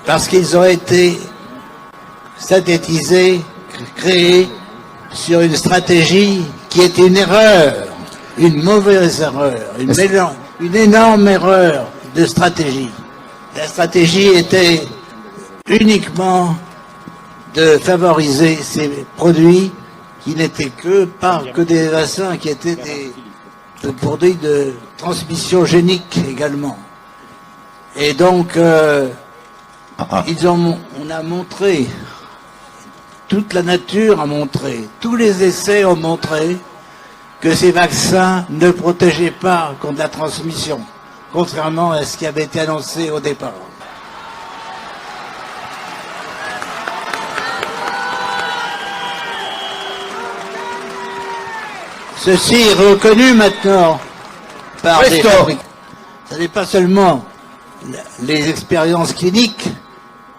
parce qu'ils ont été synthétisés, créés sur une stratégie qui est une erreur, une mauvaise erreur, une énorme erreur de stratégie. La stratégie était uniquement de favoriser ces produits qui n'étaient que des vaccins, qui étaient des produits de transmission génique également. Et donc, on a montré, toute la nature a montré, tous les essais ont montré que ces vaccins ne protégeaient pas contre la transmission, contrairement à ce qui avait été annoncé au départ. Ceci est reconnu maintenant par les fabricants. Ce n'est pas seulement les expériences cliniques,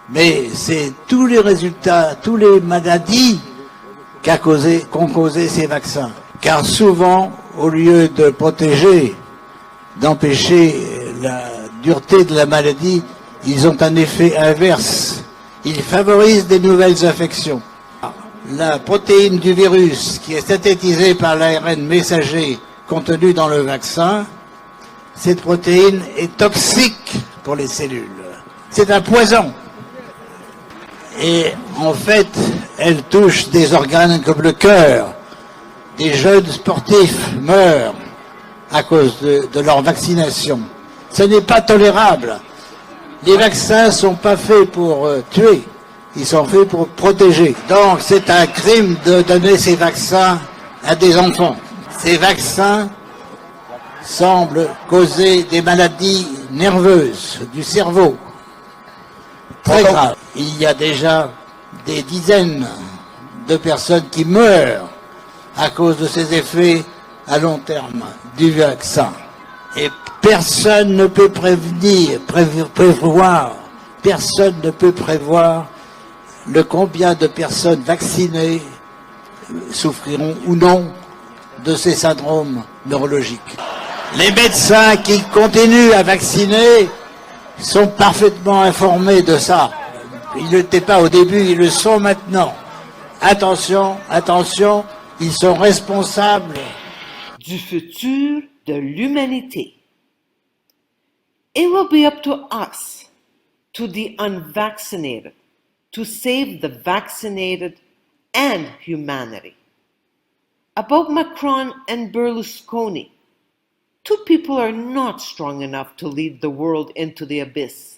mais c'est tous les résultats, toutes les maladies qu'ont causé ces vaccins. Car souvent, au lieu de protéger, d'empêcher la dureté de la maladie, ils ont un effet inverse. Ils favorisent des nouvelles infections. La protéine du virus, qui est synthétisée par l'ARN messager contenu dans le vaccin, cette protéine est toxique pour les cellules. C'est un poison. Et en fait, elle touche des organes comme le cœur. Des jeunes sportifs meurent à cause de leur vaccination. Ce n'est pas tolérable. Les vaccins ne sont pas faits pour tuer. Ils sont faits pour protéger. Donc c'est un crime de donner ces vaccins à des enfants. Ces vaccins semblent causer des maladies nerveuses du cerveau. Très grave. Il y a déjà des dizaines de personnes qui meurent à cause de ces effets à long terme du vaccin. Et personne ne peut personne ne peut prévoir le combien de personnes vaccinées souffriront ou non de ces syndromes neurologiques. Les médecins qui continuent à vacciner sont parfaitement informés de ça. Ils ne l'étaient pas au début, ils le sont maintenant. Attention, attention, ils sont responsables du futur de l'humanité. It will be up to us, to the unvaccinated, to save the vaccinated and humanity. About Macron and Berlusconi, two people are not strong enough to lead the world into the abyss.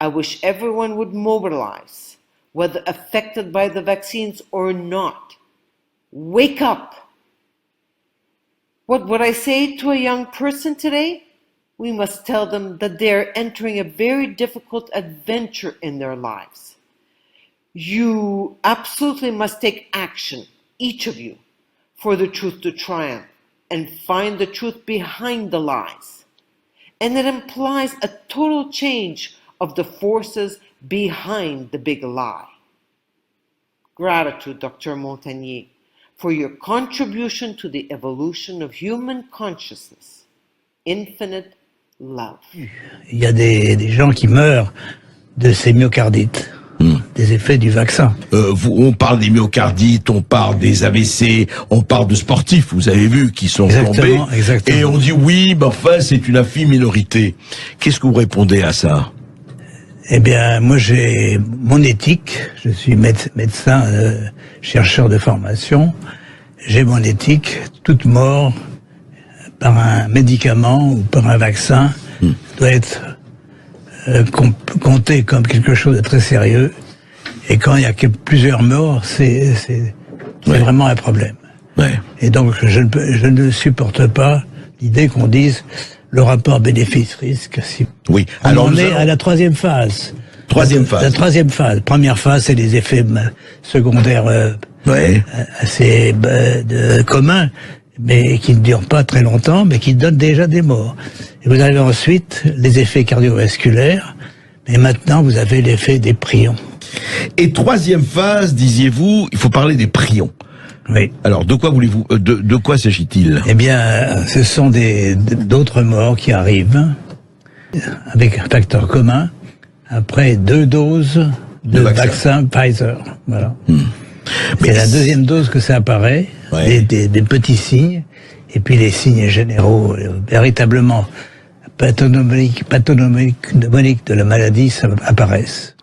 I wish everyone would mobilize, whether affected by the vaccines or not. Wake up! What would I say to a young person today? We must tell them that they are entering a very difficult adventure in their lives. You absolutely must take action, each of you, for the truth to triumph and find the truth behind the lies. And it implies a total change of the forces behind the big lie. Gratitude, Dr. Montagnier, for your contribution to the evolution of human consciousness. Infinite love. Il y a des gens qui meurent de ces myocardites. Des effets du vaccin. On parle des myocardites, on parle des AVC, on parle de sportifs, vous avez vu, qui sont tombés. Exactement. Et on dit oui, mais enfin, c'est une infime minorité. Qu'est-ce que vous répondez à ça? Eh bien, moi j'ai mon éthique, je suis médecin, chercheur de formation, j'ai mon éthique, toute mort par un médicament ou par un vaccin doit être compté comme quelque chose de très sérieux, et quand il y a plusieurs morts, c'est vraiment un problème. Ouais. Et donc je ne supporte pas l'idée qu'on dise le rapport bénéfice-risque. Si oui. Alors on est à la troisième phase. La troisième phase. Première phase, c'est les effets secondaires assez communs, mais qui ne durent pas très longtemps, mais qui donnent déjà des morts. Et vous avez ensuite les effets cardiovasculaires, mais maintenant vous avez l'effet des prions. Et troisième phase, disiez-vous, il faut parler des prions. Oui. Alors, de quoi voulez-vous, de quoi s'agit-il? Eh bien, ce sont d'autres morts qui arrivent, avec un facteur commun, après 2 doses de vaccin Pfizer. Voilà. C'est la deuxième dose que ça apparaît, des petits signes, et puis les signes généraux, véritablement pathognomoniques de la maladie, ça apparaissent.